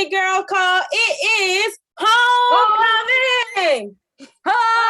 Girl call. It is homecoming. Homecoming.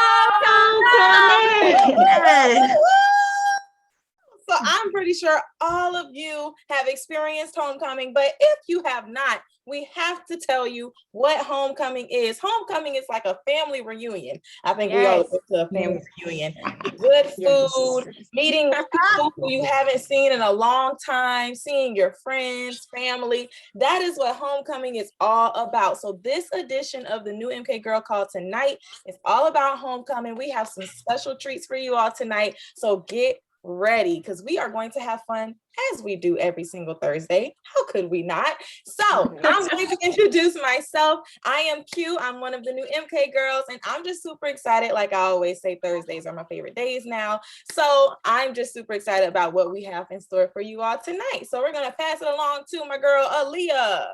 So I'm pretty sure all of you have experienced homecoming, but if you have not, we have to tell you what homecoming is. Homecoming is like a family reunion. I think we all go to a family reunion. Good food, meeting people who you haven't seen in a long time, seeing your friends, family. That is what homecoming is all about. So this edition of the new MK Girl Call tonight is all about homecoming. We have some special treats for you all tonight. So get ready, because we are going to have fun as we do every single Thursday. How could we not? So I'm going to introduce myself. I am Q. I'm one of the new MK girls, and I'm just super excited. Like I always say, Thursdays are my favorite days now. So I'm just super excited about what we have in store for you all tonight. So we're going to pass it along to my girl, Aaliyah.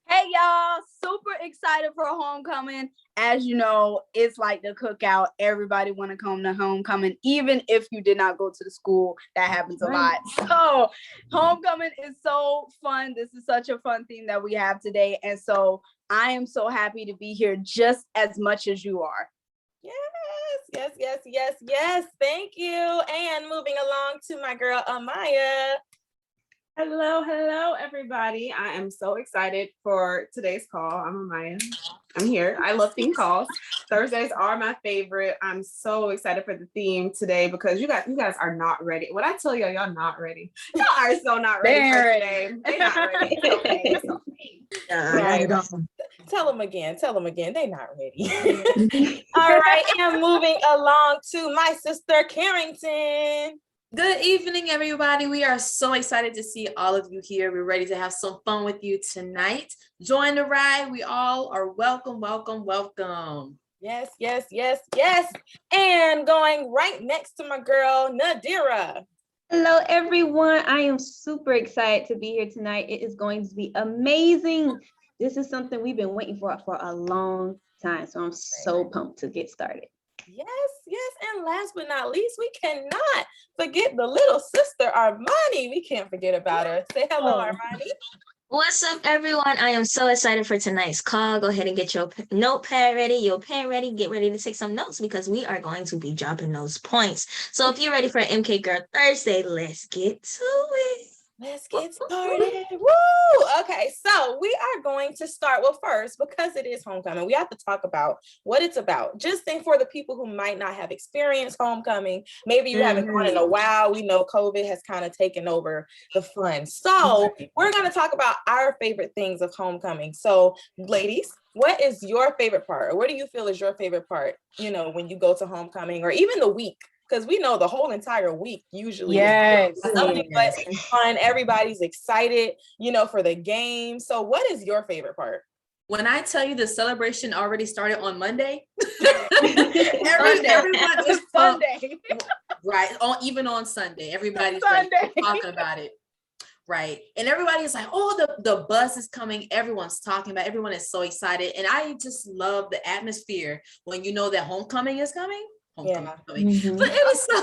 Hey y'all, super excited for homecoming. As you know, it's like the cookout. Everybody want to come to homecoming, even if you did not go to the school. That happens a lot. So homecoming is so fun. This is such a fun theme that we have today. And so I am so happy to be here just as much as you are. Yes. Thank you. And moving along to my girl, Amaya. Hello, everybody. I am so excited for today's call. I'm Amaya. I'm here. I love theme calls. Thursdays are my favorite. I'm so excited for the theme today because you guys are not ready. When I tell y'all not ready, y'all are so not ready for today. They're not ready. It's okay. It's okay. Right. Tell them again. They're not ready. All right. And moving along to my sister, Carrington. Good evening, everybody. We are so excited to see all of you here. We're ready to have some fun with you tonight. Join the ride. We all are welcome. Yes. And going right next to my girl, Nadira. Hello, everyone. I am super excited to be here tonight. It is going to be amazing. This is something we've been waiting for a long time. So I'm so pumped to get started. Yes. And last but not least, we cannot forget the little sister, Armani. We can't forget about her. Say hello, Armani. What's up, everyone? I am so excited for tonight's call. Go ahead and get your notepad ready, your pen ready. Get ready to take some notes because we are going to be dropping those points. So if you're ready for MK Girl Thursday, let's get to it. Let's get started. Woo! Okay, so we are going to start. Well, first, because it is homecoming, we have to talk about what it's about. Just think for the people who might not have experienced homecoming. Maybe you haven't gone in a while. We know COVID has kind of taken over the fun. So we're going to talk about our favorite things of homecoming. So, ladies, what is your favorite part? Or what do you feel is your favorite part, when you go to homecoming or even the week? Because we know the whole entire week usually is nothing but fun. Everybody's excited, for the game. So what is your favorite part? When I tell you the celebration already started on Monday, everyone is Sunday. Right. Even on Sunday, everybody's talking about it. Right. And everybody is like, oh, the bus is coming. Everyone's talking about it. Everyone is so excited. And I just love the atmosphere when you know that homecoming is coming. But it was so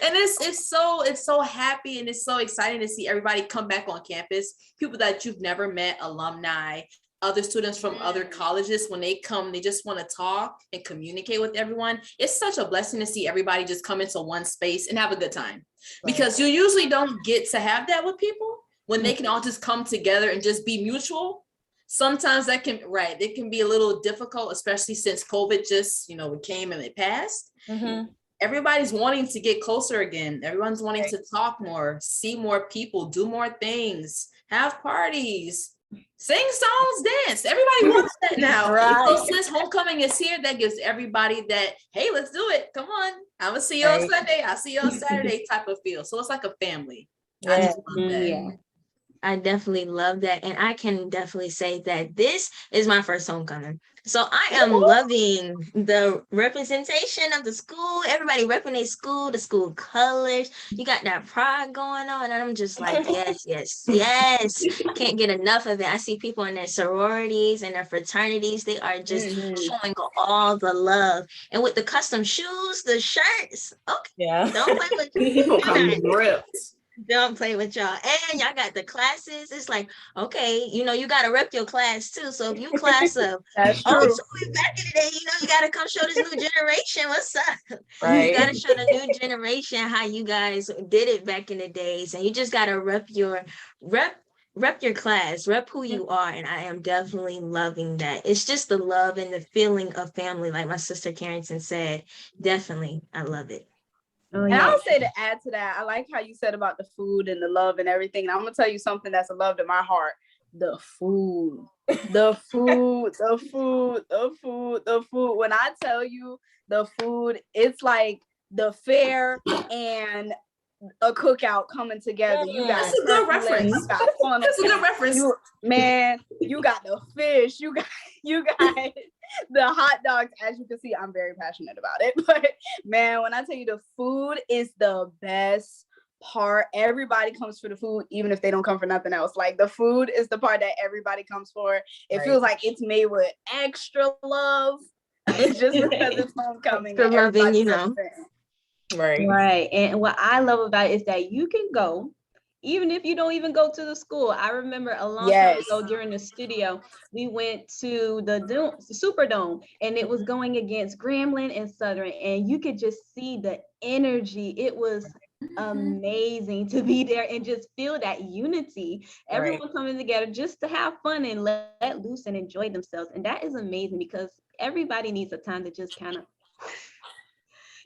and it's so happy and it's so exciting to see everybody come back on campus, people that you've never met, alumni, other students from other colleges. When they come, they just want to talk and communicate with everyone. It's such a blessing to see everybody just come into one space and have a good time, because you usually don't get to have that with people when they can all just come together and just be mutual. Sometimes it can be a little difficult, especially since COVID just, it came and it passed. Everybody's wanting to get closer again. Everyone's wanting to talk more, see more people, do more things, have parties, sing songs, dance. Everybody wants that now. So since homecoming is here, that gives everybody that, hey, let's do it. Come on. I'm going to see you on Sunday. I'll see you on Saturday type of feel. So it's like a family. I just love that. Yeah. I definitely love that. And I can definitely say that this is my first homecoming. So I am loving the representation of the school. Everybody repping their school, the school colors. You got that pride going on. And I'm just like, yes. Can't get enough of it. I see people in their sororities and their fraternities. They are just showing all the love. And with the custom shoes, the shirts. Okay. Yeah. Don't play with me. People come ripped. Don't play with y'all. And y'all got the classes. It's like, okay, you got to rep your class too. So if you class of, That's oh, true. so we back in the day, you got to come show this new generation what's up. You Right. got to show the new generation how you guys did it back in the days. And you just got to rep your class, rep who you are. And I am definitely loving that. It's just the love and the feeling of family. Like my sister Carrington said, definitely, I love it. Oh, And yeah. I'll say to add to that, I like how you said about the food and the love and everything. And I'm gonna tell you something that's a love to my heart. The food. The food, the food, the food, the food. When I tell you the food, it's like the fair and a cookout coming together. You got That's a good turkey legs, reference. you got funnel That's a good cakes, reference. you got the fish, you got the hot dogs. As you can see, I'm very passionate about it. But man, when I tell you the food is the best part, everybody comes for the food, even if they don't come for nothing else. Like the food is the part that everybody comes for. It feels like it's made with extra love. It's just because it's homecoming. Extra And loving, everybody's Right. Right. And what I love about it is that you can go, even if you don't even go to the school. I remember a long time ago during the studio, we went to the Superdome, and it was going against Grambling and Southern, and you could just see the energy. It was amazing to be there and just feel that unity, everyone coming together just to have fun and let loose and enjoy themselves. And that is amazing because everybody needs a time to just kind of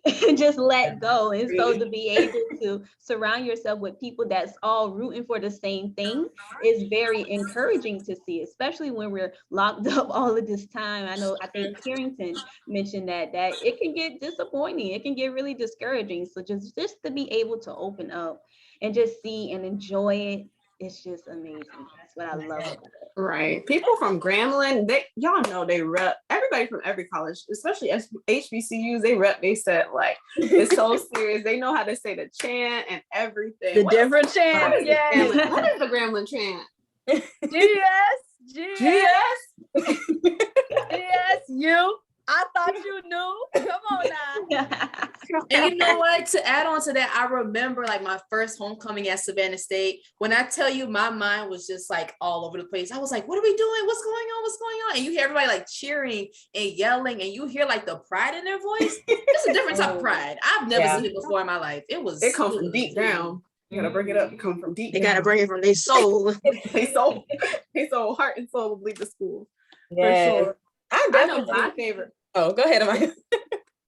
and just let go. And so to be able to surround yourself with people that's all rooting for the same thing is very encouraging to see, especially when we're locked up all of this time. I think Carrington mentioned that it can get disappointing. It can get really discouraging. So just to be able to open up and just see and enjoy it, it's just amazing. That's what I love about it. Right. People from Grambling, y'all know they rep, everybody from every college, especially HBCUs, they rep, they said like, it's so serious. They know how to say the chant and everything. The different chants, yes. What is the Grambling chant? GS, you. I thought you knew. Come on now. And you know what? To add on to that, I remember like my first homecoming at Savannah State. When I tell you, my mind was just like all over the place. I was like, what are we doing? What's going on? What's going on? And you hear everybody like cheering and yelling, and you hear like the pride in their voice. It's a different type of pride. I've never seen it before in my life. It comes from deep down. You gotta bring it up. It comes from deep. They gotta bring it from their soul. They soul, heart and soul will leave the school. Yes. For sure. I know my favorite. Oh, go ahead, Amaya.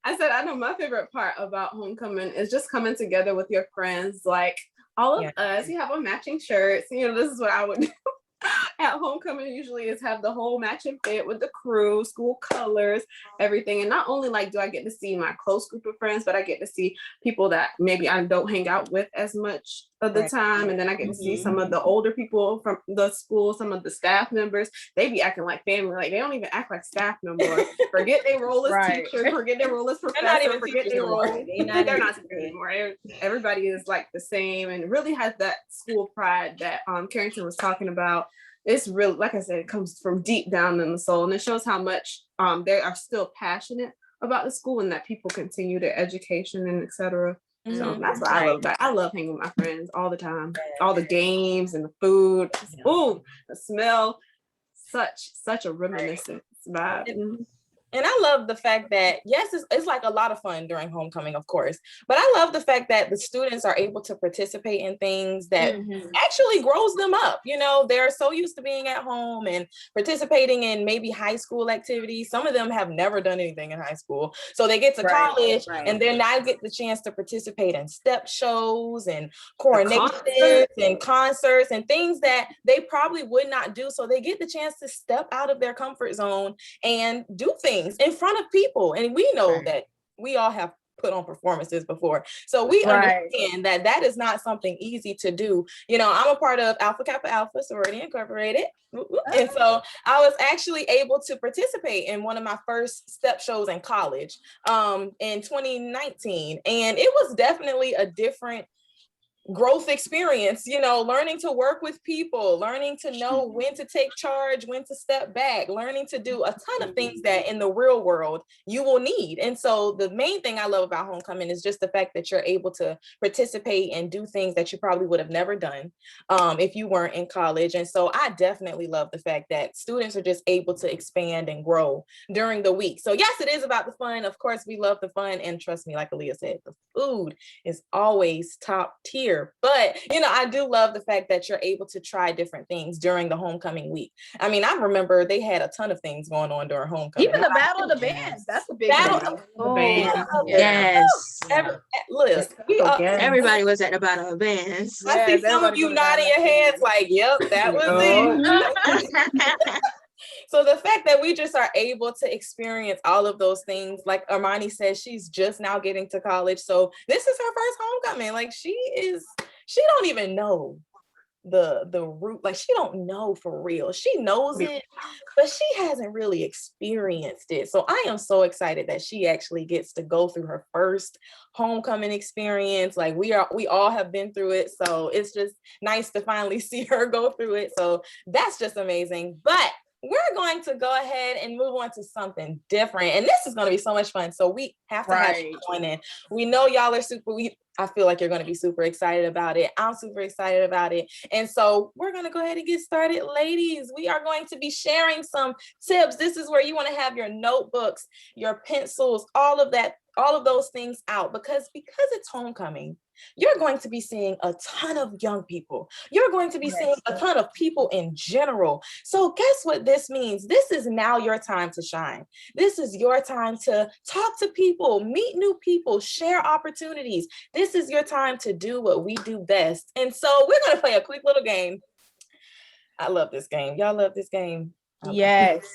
I said, I know my favorite part about homecoming is just coming together with your friends. Like all of us, you have on matching shirts. You know, this is what I would do at homecoming usually is have the whole matching fit with the crew, school colors, everything. And not only like do I get to see my close group of friends, but I get to see people that maybe I don't hang out with as much of the time. And then I get to see some of the older people from the school, some of the staff members. They be acting like family. Like they don't even act like staff no more. Forget they role as teachers, forget their role as professor, forget their role. They're not teachers anymore. Everybody is like the same and really has that school pride that Carrington was talking about. It's really, like I said, it comes from deep down in the soul, and it shows how much they are still passionate about the school and that people continue their education and etc. So that's what I love about it. I love hanging with my friends all the time. All the games and the food. Ooh, the smell. Such a reminiscence vibe. And I love the fact that, yes, it's like a lot of fun during homecoming, of course, but I love the fact that the students are able to participate in things that actually grows them up. You know, they're so used to being at home and participating in maybe high school activities. Some of them have never done anything in high school. So they get to college and then now get the chance to participate in step shows and coronations and concerts and things that they probably would not do. So they get the chance to step out of their comfort zone and do things in front of people. And we know that we all have put on performances before. So we understand that that is not something easy to do. You know, I'm a part of Alpha Kappa Alpha Sorority Incorporated. And so I was actually able to participate in one of my first step shows in college in 2019. And it was definitely a different growth experience, learning to work with people, learning to know when to take charge, when to step back, learning to do a ton of things that in the real world you will need. And so the main thing I love about homecoming is just the fact that you're able to participate and do things that you probably would have never done if you weren't in college. And so I definitely love the fact that students are just able to expand and grow during the week. So yes, it is about the fun. Of course, we love the fun. And trust me, like Aaliyah said, the food is always top tier. But, I do love the fact that you're able to try different things during the homecoming week. I mean, I remember they had a ton of things going on during homecoming. Even the Battle of the Bands. That's a big Battle of the Bands. Yes. Look, Everybody was at the Battle of the Bands. I see some of you nodding your heads like, yep, that was it. So the fact that we just are able to experience all of those things, like Armani says, she's just now getting to college. So this is her first homecoming. Like she don't even know the root, like she don't know for real. She knows it, but she hasn't really experienced it. So I am so excited that she actually gets to go through her first homecoming experience. Like we all have been through it. So it's just nice to finally see her go through it. So that's just amazing. But we're going to go ahead and move on to something different. And this is going to be so much fun. So we have to have you join in. We know y'all are I feel like you're going to be super excited about it. I'm super excited about it. And so we're going to go ahead and get started. Ladies, we are going to be sharing some tips. This is where you want to have your notebooks, your pencils, all of those things out, because it's homecoming. You're going to be seeing a ton of young people. You're going to be seeing a ton of people in general. So guess what this means? This is now your time to shine. This is your time to talk to people, meet new people, share opportunities. This is your time to do what we do best. And so we're going to play a quick little game. I love this game. Y'all love this game? Yes.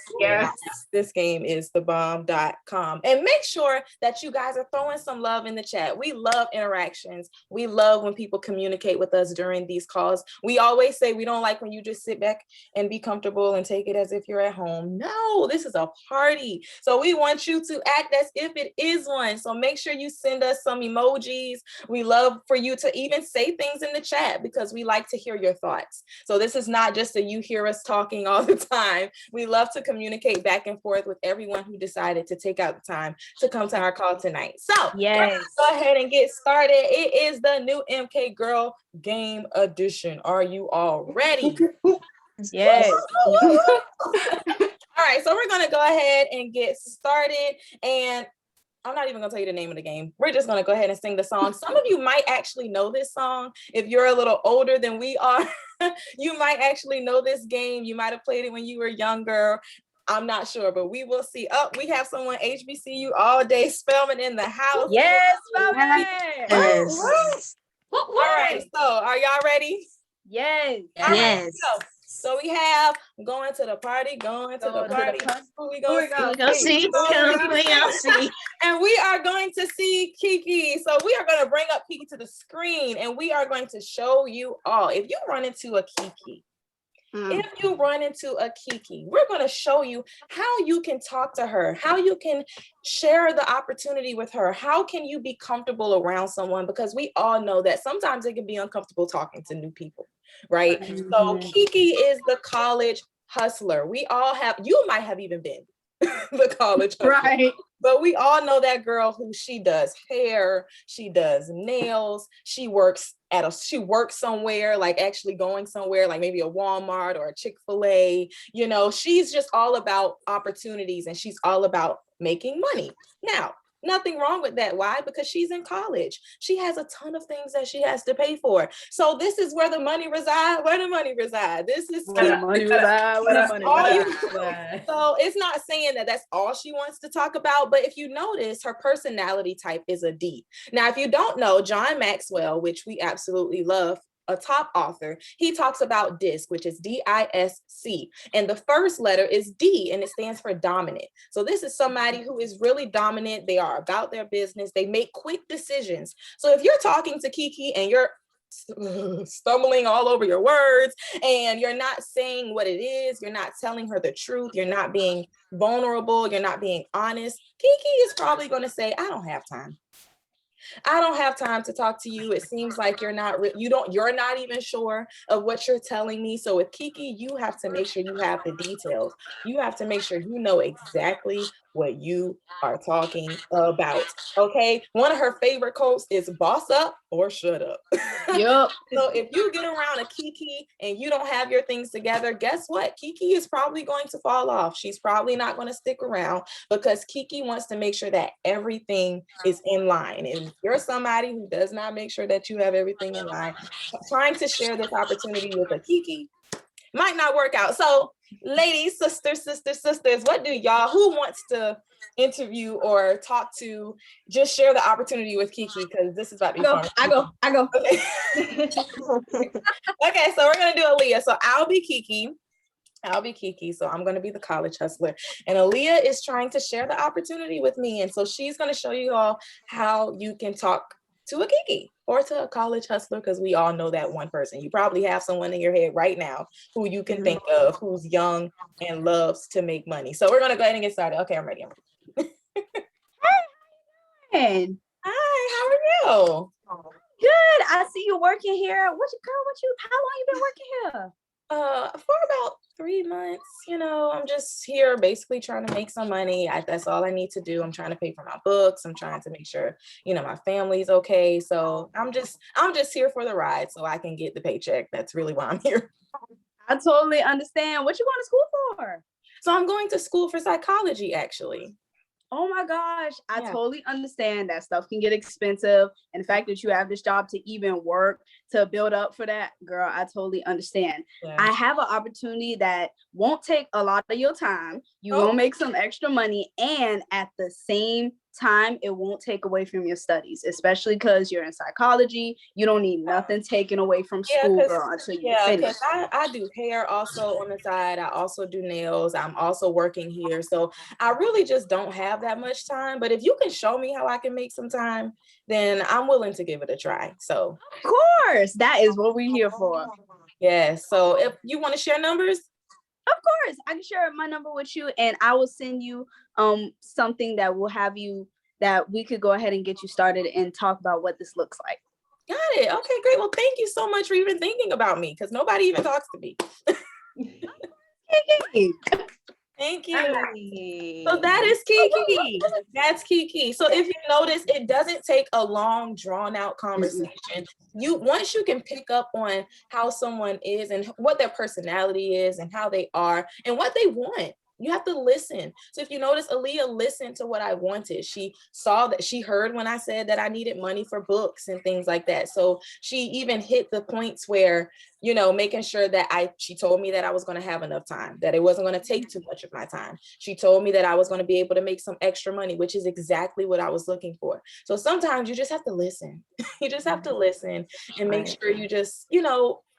This game is thebomb.com. And make sure that you guys are throwing some love in the chat. We love interactions. We love when people communicate with us during these calls. We always say we don't like when you just sit back and be comfortable and take it as if you're at home. No, this is a party. So we want you to act as if it is one. So make sure you send us some emojis. We love for you to even say things in the chat because we like to hear your thoughts. So this is not just that you hear us talking all the time. We love to communicate back and forth with everyone who decided to take out the time to come to our call tonight. So let's go ahead and get started. It is the new MK Girl Game Edition. Are you all ready? Yes. All right, so we're gonna go ahead and get started. And I'm not even gonna tell you the name of the game. We're just gonna go ahead and sing the song. Some of you might actually know this song. If you're a little older than we are, you might actually know this game. You might have played it when you were younger. I'm not sure, but we will see. Oh, we have someone HBCU all day Spelman in the house. Yes, Spelman. Yes. All right, so are y'all ready? Yes. Yes. So we have going to the party. Who we gonna see? And we are going to see Kiki. So we are going to bring up Kiki to the screen and we are going to show you all. If you run into a Kiki, we're going to show you how you can talk to her, how you can share the opportunity with her. How can you be comfortable around someone? Because we all know that sometimes it can be uncomfortable talking to new people. Right. So Kiki is the college hustler. You might have even been the college hustler. Right. But we all know that girl who she does hair, she does nails, she works somewhere, like actually going somewhere, like maybe a Walmart or a Chick-fil-A. She's just all about opportunities and she's all about making money. Now, nothing wrong with that. Why? Because she's in college. She has a ton of things that she has to pay for. So this is where the money resides. Where the money resides. This is where the money resides. So it's not saying that that's all she wants to talk about, but if you notice, her personality type is a D. Now, if you don't know, John Maxwell, which we absolutely love, a top author, he talks about DISC, which is D-I-S-C. And the first letter is D, and it stands for dominant. So this is somebody who is really dominant. They are about their business. They make quick decisions. So if you're talking to Kiki and you're stumbling all over your words and you're not saying what it is, you're not telling her the truth, you're not being vulnerable, you're not being honest, Kiki is probably going to say, I don't have time. I don't have time to talk to you. It seems like you're not even sure of what you're telling me. So with Kiki, you have to make sure you have the details. You have to make sure you know exactly what you are talking about. Okay. One of her favorite quotes is boss up or shut up. Yep. So if you get around a Kiki and you don't have your things together, guess what? Kiki is probably going to fall off. She's probably not going to stick around because Kiki wants to make sure that everything is in line. And if you're somebody who does not make sure that you have everything in line, trying to share this opportunity with a Kiki might not work out. So ladies, sisters, what do y'all, who wants to interview or talk to, just share the opportunity with Kiki, because this is about to be fun. I go. Okay. Okay, so we're gonna do Aaliyah. So I'll be Kiki. So I'm going to be the college hustler. And Aaliyah is trying to share the opportunity with me. And so she's going to show you all how you can talk to a Kiki or to a college hustler, because we all know that one person. You probably have someone in your head right now who you can think of, who's young and loves to make money. So we're going to go ahead and get started. Okay, I'm ready. Hey. Hi, how are you? Good. I see you working here. How long you been working here? For about 3 months. I'm just here basically trying to make some money. That's all I need to do. I'm trying to pay for my books. I'm trying to make sure, my family's okay. So I'm just here for the ride so I can get the paycheck. That's really why I'm here. I totally understand. What you going to school for? So I'm going to school for psychology, actually. Oh my gosh, I totally understand that stuff can get expensive. And the fact that you have this job to even work to build up for that, girl, I totally understand. Yeah. I have an opportunity that won't take a lot of your time. You will make some extra money, and at the same time, it won't take away from your studies, especially because you're in psychology. You don't need nothing taken away from school, girl, until you finish. I do hair also on the side. I also do nails. I'm also working here. So I really just don't have that much time. But if you can show me how I can make some time, then I'm willing to give it a try. So of course, that is what we're here for. Yeah. So if you want to share numbers, of course, I can share my number with you, and I will send you something that will have you, that we could go ahead and get you started and talk about what this looks like. Got it. Okay, great. Well, thank you so much for even thinking about me, because nobody even talks to me. Thank you. So that is Kiki. That's Kiki. So if you notice, it doesn't take a long, drawn out conversation. Once you can pick up on how someone is and what their personality is and how they are and what they want, you have to listen. So if you notice, Aaliyah listened to what I wanted. She saw that, she heard when I said that I needed money for books and things like that. So she even hit the points where, making sure that she told me that I was going to have enough time, that it wasn't going to take too much of my time. She told me that I was going to be able to make some extra money, which is exactly what I was looking for. So sometimes you just have to listen. You just have to listen and make sure you just,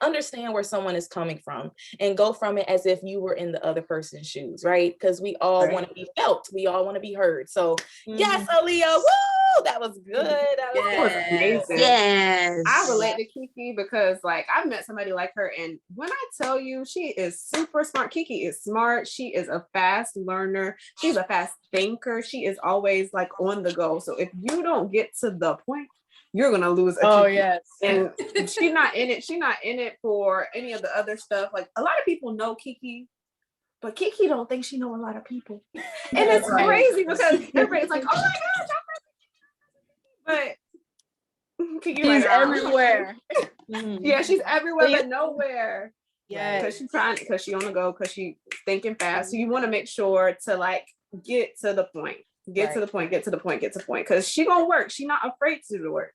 understand where someone is coming from and go from it as if you were in the other person's shoes, right? Because we all want to be felt. We all want to be heard. So yes, Aaliyah, woo! That was good. That was amazing. Yes. I relate to Kiki because I've met somebody like her, and when I tell you she is super smart, Kiki is smart. She is a fast learner. She's a fast thinker. She is always on the go. So if you don't get to the point, you're gonna lose a Kiki. Yes. And she's not in it. She's not in it for any of the other stuff. A lot of people know Kiki, but Kiki don't think she know a lot of people. And it's crazy because everybody's like, oh my gosh, but she's everywhere. Yeah, she's everywhere but nowhere. Yeah, because she on the go, because she thinking fast. So you want to make sure to get to the point. Get to the point, because she gonna work. She not afraid to do the work.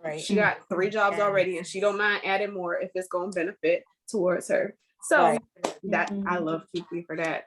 Right. She got 3 jobs already, and she don't mind adding more if it's gonna benefit towards her. So that I love Kiki for that.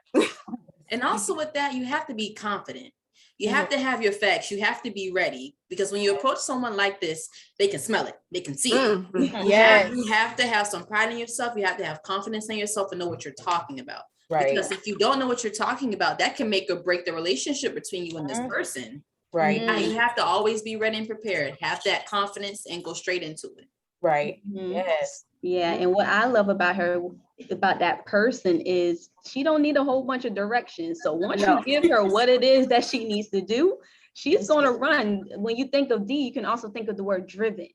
And also with that, you have to be confident. You have to have your facts. You have to be ready, because when you approach someone like this, they can smell it. They can see it. You have to have some pride in yourself. You have to have confidence in yourself and know what you're talking about. Right. Because if you don't know what you're talking about, that can make or break the relationship between you and this person. Right. You have to always be ready and prepared. Have that confidence and go straight into it. Right. Yes. Yeah. And what I love about her, about that person, is she don't need a whole bunch of directions. So once you give her what it is that she needs to do, she's going to run. When you think of D, you can also think of the word driven.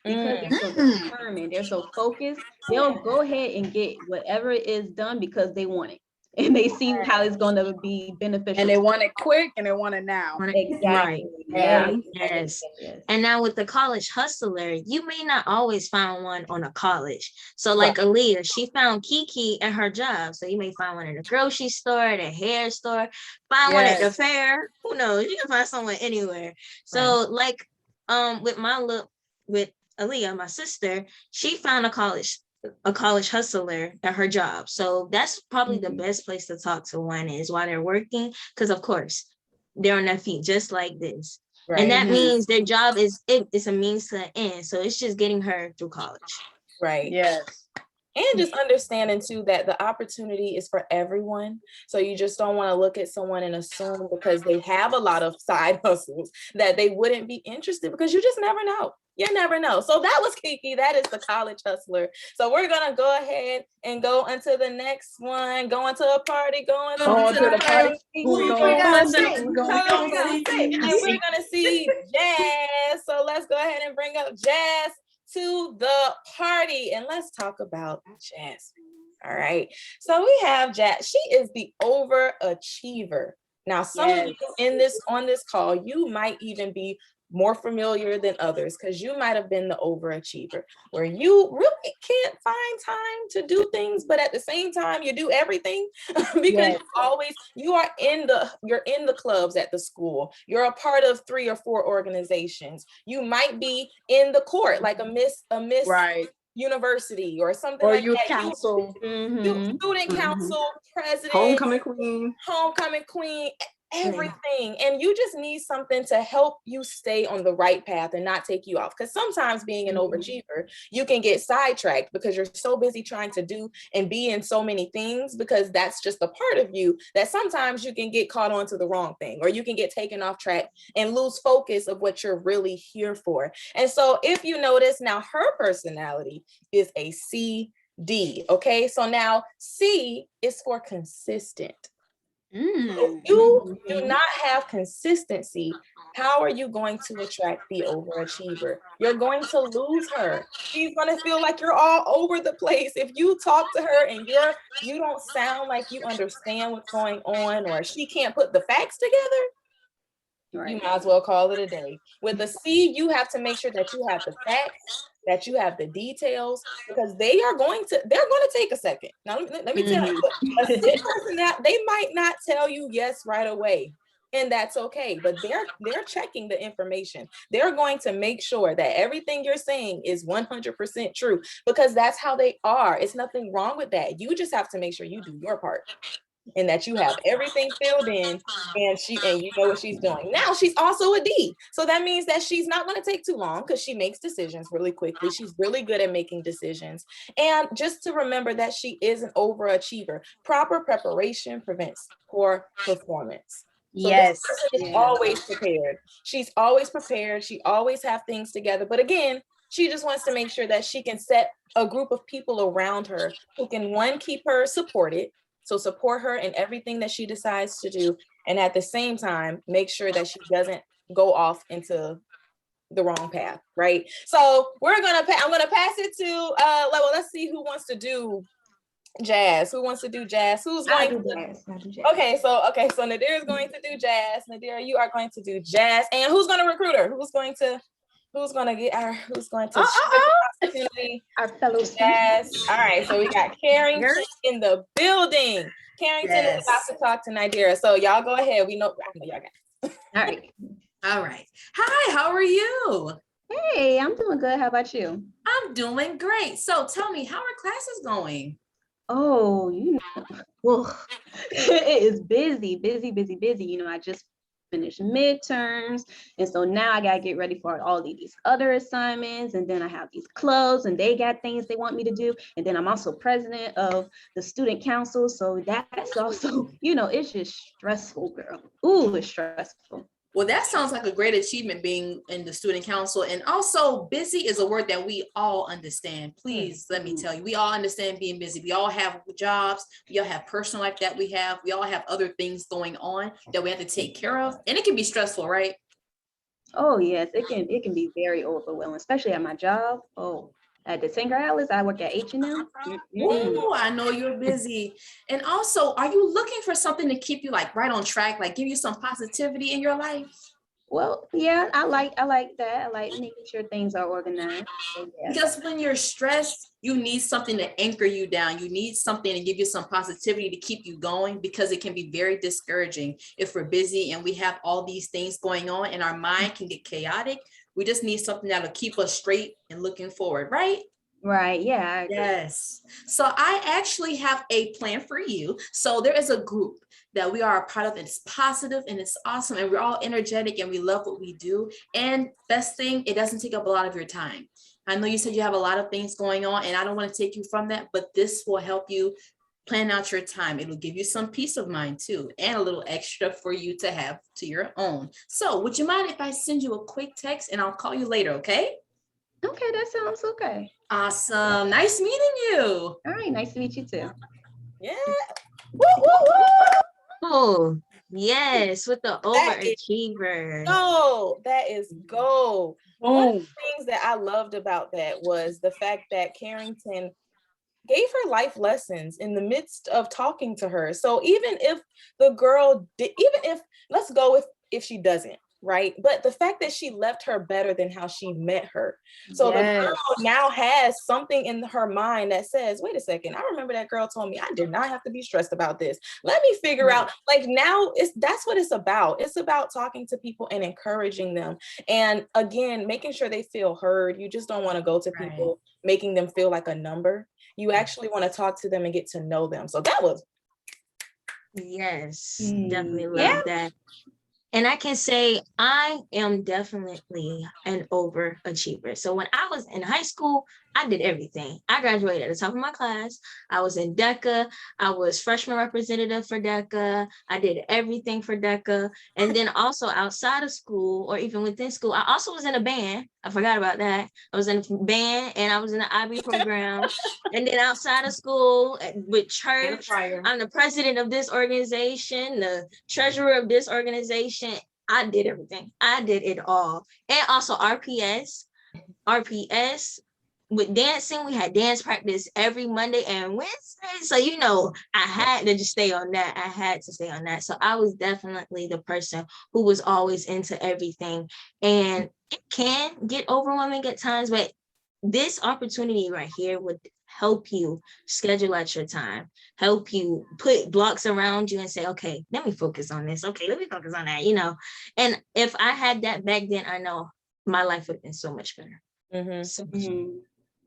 Because they're so determined, they're so focused, they'll go ahead and get whatever is done because they want it. And they see how it's going to be beneficial. And they want it quick and they want it now. Exactly. Right. Yeah. Yes. And now with the college hustler, you may not always find one on a college. So like Aaliyah, she found Kiki at her job. So you may find one in the grocery store, at a hair store, find one at the fair. Who knows? You can find someone anywhere. So like with Aaliyah, my sister, she found a college hustler at her job. So that's probably the best place to talk to one is while they're working, because of course they're on their feet just like this. Right. And that means their job it's a means to an end. So it's just getting her through college. Right. Yes. And just understanding too that the opportunity is for everyone. So you just don't want to look at someone and assume because they have a lot of side hustles that they wouldn't be interested, because you just never know. You never know. So that was Kiki. That is the college hustler. So we're going to go ahead and go into the next one. Going to a party. Going to the party. We're going to see Jazz. So let's go ahead and bring up Jazz to the party. And let's talk about Jazz. All right. So we have Jazz. She is the overachiever. Now, some of you on this call, you might even be more familiar than others because you might have been the overachiever where you really can't find time to do things, but at the same time you do everything because you're in the clubs at the school, you're a part of 3 or 4 organizations, you might be in the court like a miss university or something, or like youth council, student council president, homecoming queen, everything. And you just need something to help you stay on the right path and not take you off, because sometimes being an overachiever, you can get sidetracked because you're so busy trying to do and be in so many things, because that's just a part of you that sometimes you can get caught onto the wrong thing, or you can get taken off track and lose focus of what you're really here for. And so if you notice, now her personality is a CD. Okay, so now C is for consistent. If you do not have consistency, how are you going to attract the overachiever? You're going to lose her. She's going to feel like you're all over the place. If you talk to her and you don't sound like you understand what's going on, or she can't put the facts together, you might as well call it a day. With the C, you have to make sure that you have the facts, that you have the details, because they're going to take a second. Now, let me tell you, a C person, that they might not tell you yes right away, and that's okay, but they're checking the information. They're going to make sure that everything you're saying is 100% true, because that's how they are. It's nothing wrong with that. You just have to make sure you do your part, and that you have everything filled in, and you know what she's doing. Now she's also a D. So that means that she's not going to take too long, because she makes decisions really quickly. She's really good at making decisions. And just to remember that she is an overachiever. Proper preparation prevents poor performance. So this person is always prepared. She's always prepared. She always have things together. But again, she just wants to make sure that she can set a group of people around her who can, one, keep her supported. So support her in everything that she decides to do. And at the same time, make sure that she doesn't go off into the wrong path, right? So I'm going to pass it to, let's see who wants to do Jazz. Who wants to do Jazz? Who's going to do Jazz? Okay, so Nadira is going to do Jazz. Nadira, you are going to do Jazz. And who's going to recruit her? Who's going to opportunity? Our fellow Jazz. All right, so we got Carrington in the building. Carrington is about to talk to Nadira. So y'all go ahead. I know y'all got it. All right. Hi, how are you? Hey, I'm doing good. How about you? I'm doing great. So tell me, how are classes going? Oh, it is busy. You know, I just finished midterms, and so now I gotta get ready for all these other assignments, and then I have these clubs and they got things they want me to do, and then I'm also president of the student council, so that's also, you know, it's just stressful, girl. Ooh, it's stressful. Well, that sounds like a great achievement, being in the student council. And also, busy is a word that we all understand. Please let me tell you, we all understand being busy. We all have jobs. We all have personal life that we all have other things going on that we have to take care of. And it can be stressful, right? Oh yes, it can be very overwhelming, especially at my job. Oh, at the Tinker Atlas, I work at H&M. Oh, I know you're busy. And also, are you looking for something to keep you like right on track, like give you some positivity in your life? Well, yeah, I like that. I like making sure things are organized. So, yeah. Because when you're stressed, you need something to anchor you down. You need something to give you some positivity to keep you going, because it can be very discouraging if we're busy and we have all these things going on and our mind can get chaotic. We just need something that'll keep us straight and looking forward, right? Right. Yeah, I agree. Yes. So I actually have a plan for you. So there is a group that we are a part of, and it's positive and it's awesome, and we're all energetic and we love what we do. And best thing, it doesn't take up a lot of your time. I know you said you have a lot of things going on, and I don't want to take you from that, but this will help you plan out your time. It'll give you some peace of mind too, and a little extra for you to have to your own. So would you mind if I send you a quick text and I'll call you later, okay? Okay, that sounds okay. Awesome. Nice meeting you. All right, nice to meet you too. Yeah. Oh, yes, with the overachiever. That is gold. One of Boom. the things that I loved about that was the fact that Carrington gave her life lessons in the midst of talking to her. So even if the girl did, even if, let's go with if she doesn't, right? But the fact that she left her better than how she met her. So the girl now has something in her mind that says, wait a second, I remember that girl told me I did not have to be stressed about this. Let me figure out, like, now that's what it's about. It's about talking to people and encouraging them. And again, making sure they feel heard. You just don't want to go to people making them feel like a number. You actually want to talk to them and get to know them. So that was. Yes, definitely love that. And I can say I am definitely an overachiever. So when I was in high school, I did everything. I graduated at the top of my class. I was in DECA. I was freshman representative for DECA. I did everything for DECA. And then also outside of school, or even within school, I also was in a band. I forgot about that. I was in a band and I was in the IB program. And then outside of school with church, I'm the president of this organization, the treasurer of this organization. I did everything. I did it all. And also RPS. With dancing, we had dance practice every Monday and Wednesday. So, I had to just stay on that. I had to stay on that. So I was definitely the person who was always into everything. And it can get overwhelming at times, but this opportunity right here would help you schedule out your time, help you put blocks around you and say, okay, let me focus on this. Okay, let me focus on that, And if I had that back then, I know my life would have been so much better. So much better.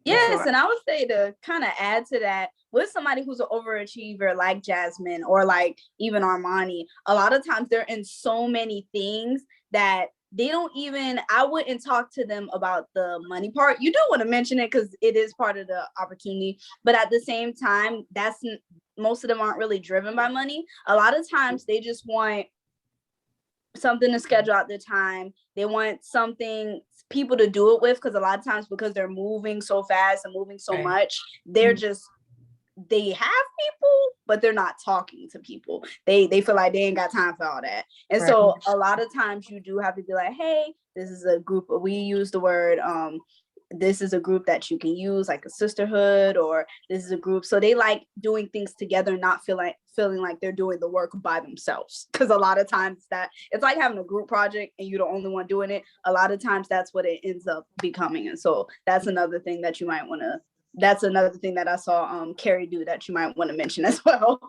Yes, and I would say to kind of add to that, with somebody who's an overachiever like Jasmine or like even Armani, a lot of times they're in so many things that they don't even, I wouldn't talk to them about the money part. You do want to mention it because it is part of the opportunity, but at the same time, most of them aren't really driven by money. A lot of times they just want something to schedule out their time. They want people to do it with, because a lot of times, because they're moving so fast and moving so much, they're they have people, but they're not talking to people. They feel like they ain't got time for all that. And so a lot of times you do have to be like, hey, this is a group. We use the word, this is a group that you can use, like a sisterhood, or this is a group. So they like doing things together, not feeling like they're doing the work by themselves. Because a lot of times that it's like having a group project and you're the only one doing it. A lot of times that's what it ends up becoming. And so that's another thing that you might want to, that's another thing that I saw Carrie do that you might want to mention as well.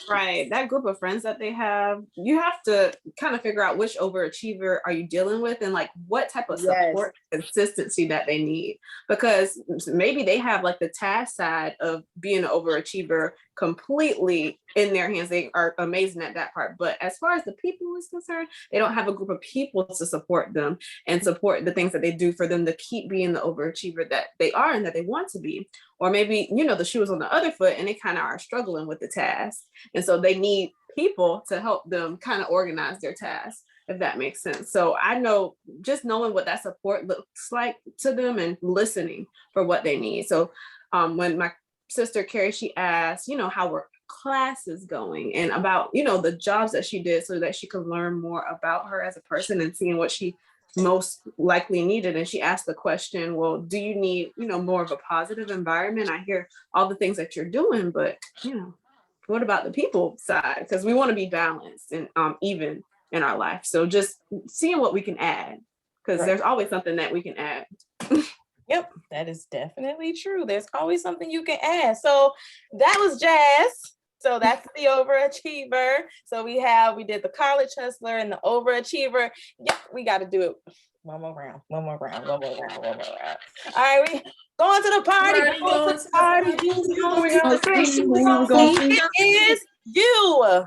Right. That group of friends that they have, you have to kind of figure out which overachiever are you dealing with and like what type of support consistency that they need. Because maybe they have like the task side of being an overachiever completely in their hands. They are amazing at that part. But as far as the people is concerned, they don't have a group of people to support them and support the things that they do for them to keep being the overachiever that they are and that they want to be. Or maybe, the shoe is on the other foot and they kind of are struggling with the task. And so they need people to help them kind of organize their tasks, if that makes sense. So I know just knowing what that support looks like to them and listening for what they need. So when my sister Carrie, she asked, how were classes going and about, the jobs that she did so that she could learn more about her as a person and seeing what she most likely needed. And she asked the question, well, do you need, more of a positive environment? I hear all the things that you're doing, but what about the people side? Because we want to be balanced and even in our life. So just seeing what we can add, because there's always something that we can add. Yep, that is definitely true. There's always something you can add. So that was Jazz. So that's the overachiever. So we did the college hustler and the overachiever. Yeah, we got to do it one more round. All right, we going to the party. It is you.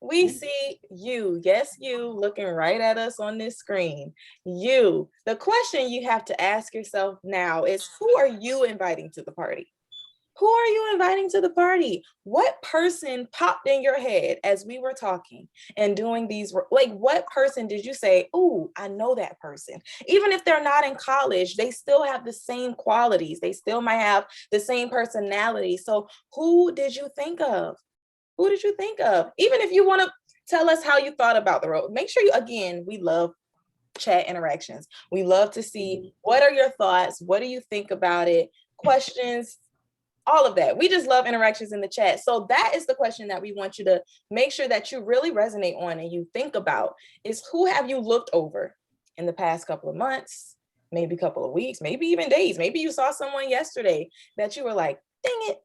We see you. Yes, you looking right at us on this screen. You. The question you have to ask yourself now is, who are you inviting to the party? Who are you inviting to the party? What person popped in your head as we were talking and doing these? Like, what person did you say, oh, I know that person? Even if they're not in college, they still have the same qualities. They still might have the same personality. So who did you think of? Who did you think of? Even if you want to tell us how you thought about the role, make sure we love chat interactions. We love to see, what are your thoughts? What do you think about it? Questions, all of that. We just love interactions in the chat. So that is the question that we want you to make sure that you really resonate on and you think about, is who have you looked over in the past couple of months, maybe a couple of weeks, maybe even days. Maybe you saw someone yesterday that you were like, dang it.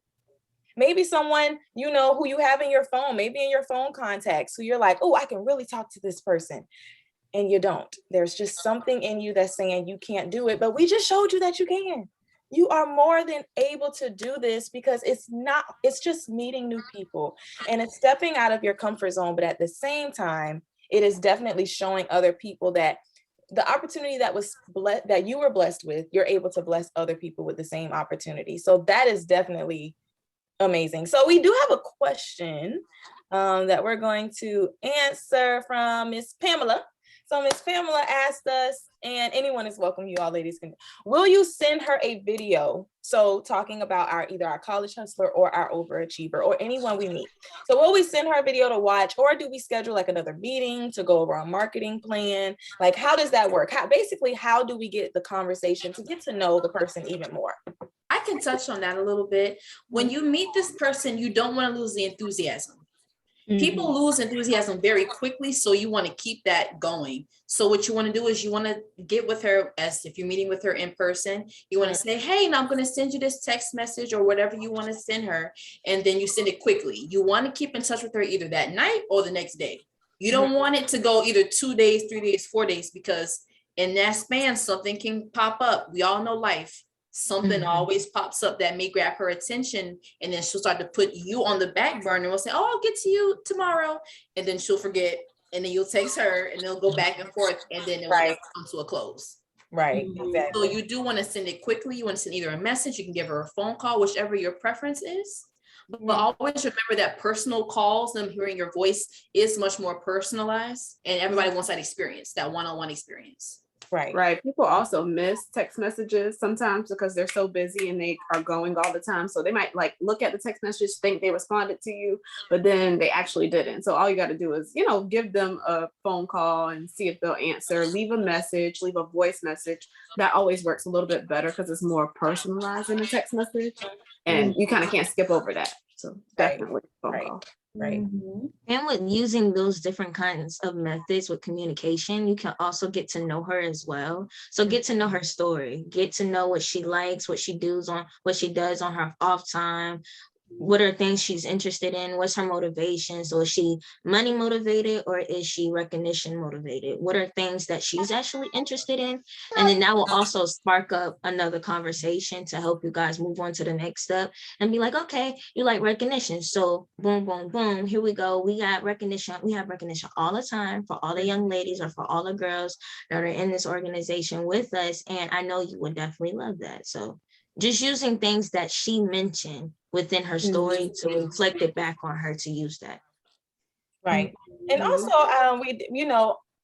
Maybe someone, who you have in your phone, maybe in your phone contacts, who you're like, oh, I can really talk to this person. And you don't. There's just something in you that's saying you can't do it, but we just showed you that you can. You are more than able to do this, because it's just meeting new people and it's stepping out of your comfort zone. But at the same time, it is definitely showing other people that the opportunity that you were blessed with, you're able to bless other people with the same opportunity. So that is definitely amazing. So we do have a question that we're going to answer from Miss Pamela. So Miss Pamela asked us, and anyone is welcome, you all ladies can, will you send her a video? So talking about either our college hustler or our overachiever or anyone we meet. So will we send her a video to watch, or do we schedule like another meeting to go over our marketing plan? Like, how does that work? How do we get the conversation to get to know the person even more? I can touch on that a little bit. When you meet this person, you don't want to lose the enthusiasm. People lose enthusiasm very quickly, so you want to keep that going. So what you want to do is you want to get with her, as if you're meeting with her in person, you want to say, hey, now I'm going to send you this text message or whatever you want to send her, and then you send it quickly. You want to keep in touch with her either that night or the next day. You don't want it to go either 2 days, 3 days, 4 days, because in that span, something can pop up. We all know life. Something always pops up that may grab her attention, and then she'll start to put you on the back burner and will say, oh, I'll get to you tomorrow, and then she'll forget, and then you'll text her and they'll go back and forth, and then it will come to a close. Right, exactly. So you do want to send it quickly. You want to send either a message, you can give her a phone call, whichever your preference is. But always remember that personal calls, them hearing your voice, is much more personalized, and everybody wants that experience, that one-on-one experience. Right. People also miss text messages sometimes because they're so busy and they are going all the time. So they might like look at the text message, think they responded to you, but then they actually didn't. So all you got to do is, give them a phone call and see if they'll answer. Leave a message, leave a voice message. That always works a little bit better because it's more personalized in a text message, and you kind of can't skip over that. So definitely phone call. Right. And with using those different kinds of methods with communication, you can also get to know her as well. So get to know her story, get to know what she likes, what she does on her off time, what are things she's interested in, what's her motivation. So is she money motivated or is she recognition motivated? What are things that she's actually interested in? And then that will also spark up another conversation to help you guys move on to the next step and be like, okay, you like recognition, so boom, boom, boom, here we go. We got recognition. We have recognition all the time for all the young ladies or for all the girls that are in this organization with us, and I know you would definitely love that. So just using things that she mentioned within her story to reflect it back on her to use that. Right. And also,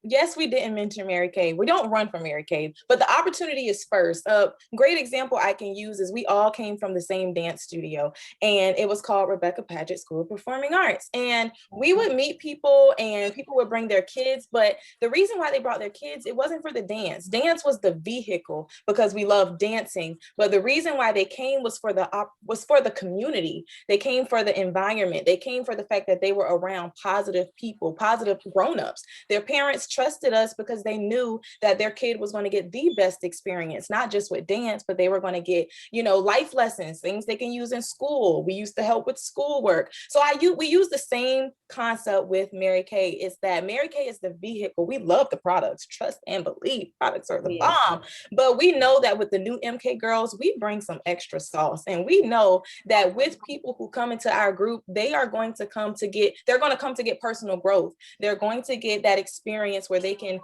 yes, we didn't mention Mary Kay. We don't run from Mary Kay, but the opportunity is first. A great example I can use is we all came from the same dance studio, and it was called Rebecca Paget School of Performing Arts. And we would meet people, and people would bring their kids, but the reason why they brought their kids, it wasn't for the dance. Dance was the vehicle because we love dancing, but the reason why they came was for the community. They came for the environment. They came for the fact that they were around positive people, positive grown-ups. Their parents trusted us because they knew that their kid was going to get the best experience, not just with dance, but they were going to get, life lessons, things they can use in school. We used to help with schoolwork. So we use the same concept with Mary Kay. Is that Mary Kay is the vehicle. We love the products, trust and believe products are the bomb. But we know that with the new MK girls, we bring some extra sauce. And we know that with people who come into our group, they're going to come to get personal growth. They're going to get that experience where they can,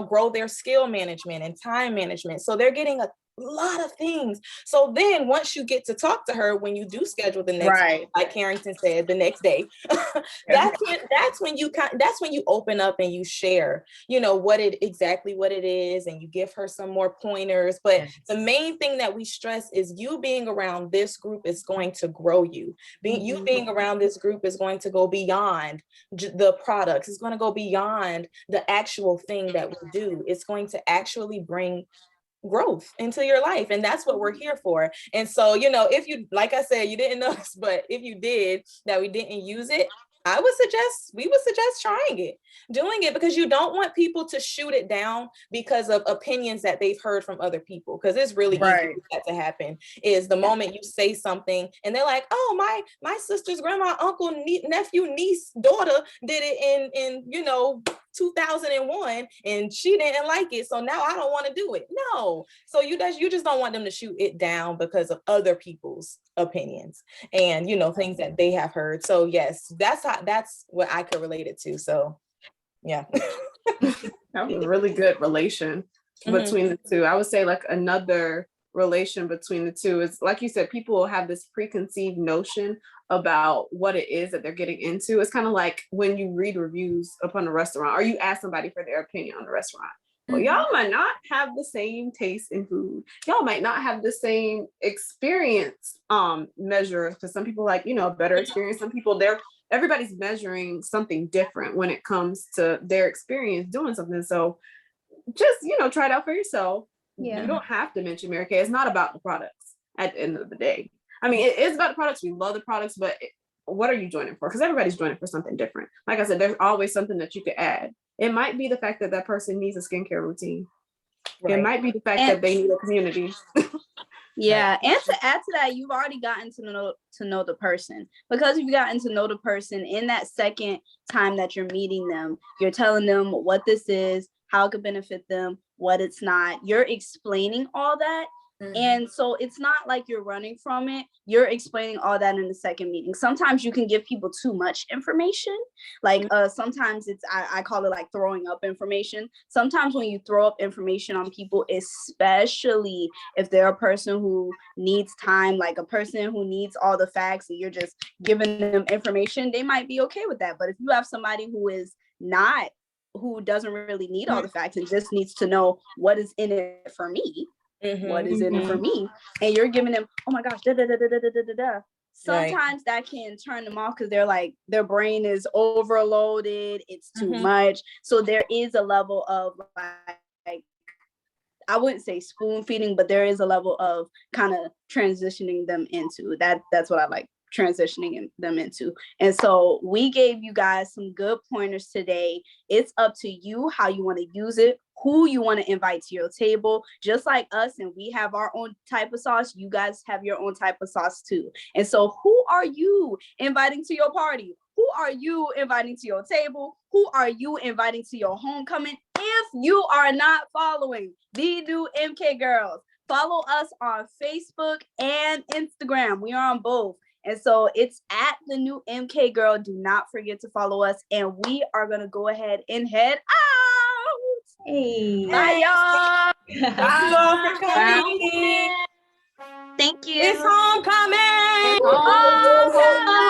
grow their skill management and time management. So they're getting a lot of things. So then once you get to talk to her, when you do schedule the next day, like Carrington said, the next day, that's when you open up and you share, what it is, and you give her some more pointers. But the main thing that we stress is you being around this group is going to grow you. You being around this group is going to go beyond the products. It's going to go beyond the actual thing that we do. It's going to actually bring growth into your life, and that's what we're here for. And so, if you, like I said, you didn't notice, but if you did that we didn't use it, we would suggest doing it, because you don't want people to shoot it down because of opinions that they've heard from other people. Because it's really easy for that to happen, is the moment you say something and they're like, oh, my sister's grandma, uncle, nephew, niece, daughter did it in 2001 and she didn't like it, so now I don't want to do it. No. So you just don't want them to shoot it down because of other people's opinions and things that they have heard. So yes, that's what I could relate it to. So yeah. That was a really good relation between the two. I would say like another relation between the two is, like you said, people will have this preconceived notion about what it is that they're getting into. It's kind of like when you read reviews upon a restaurant, or you ask somebody for their opinion on the restaurant. Well, y'all might not have the same taste in food. Y'all might not have the same experience measure. Because some people like, better experience. Some people, everybody's measuring something different when it comes to their experience doing something. So just, try it out for yourself. Yeah. You don't have to mention Mary Kay. It's not about the products at the end of the day. I mean, it is about the products. We love the products, but what are you joining for? Because everybody's joining for something different. Like I said, there's always something that you could add. It might be the fact that person needs a skincare routine. Right. It might be the fact that they need a community. Yeah, and to add to that, you've already gotten to know the person. Because you've gotten to know the person, in that second time that you're meeting them, you're telling them what this is, how it could benefit them, what it's not. You're explaining all that. And so it's not like you're running from it. You're explaining all that in the second meeting. Sometimes you can give people too much information. Like sometimes it's, I call it like throwing up information. Sometimes when you throw up information on people, especially if they're a person who needs time, like a person who needs all the facts, and you're just giving them information, they might be okay with that. But if you have somebody who doesn't really need all the facts and just needs to know what is in it for me, what is in it for me, and you're giving them, oh my gosh, sometimes that can turn them off because they're like, their brain is overloaded, it's too much. So there is a level of like, I wouldn't say spoon feeding, but there is a level of kind of transitioning them into that. That's what I like transitioning them into. And so we gave you guys some good pointers today. It's up to you how you want to use it, who you want to invite to your table. Just like us, and we have our own type of sauce, you guys have your own type of sauce too. And so who are you inviting to your party? Who are you inviting to your table? Who are you inviting to your homecoming? If you are not following the new MK Girls, follow us on Facebook and Instagram. We are on both. And so it's at the new MK Girl. Do not forget to follow us. And we are going to go ahead and head out. Hey. Bye, y'all. Thank you all for coming. Thank you. It's homecoming. Homecoming.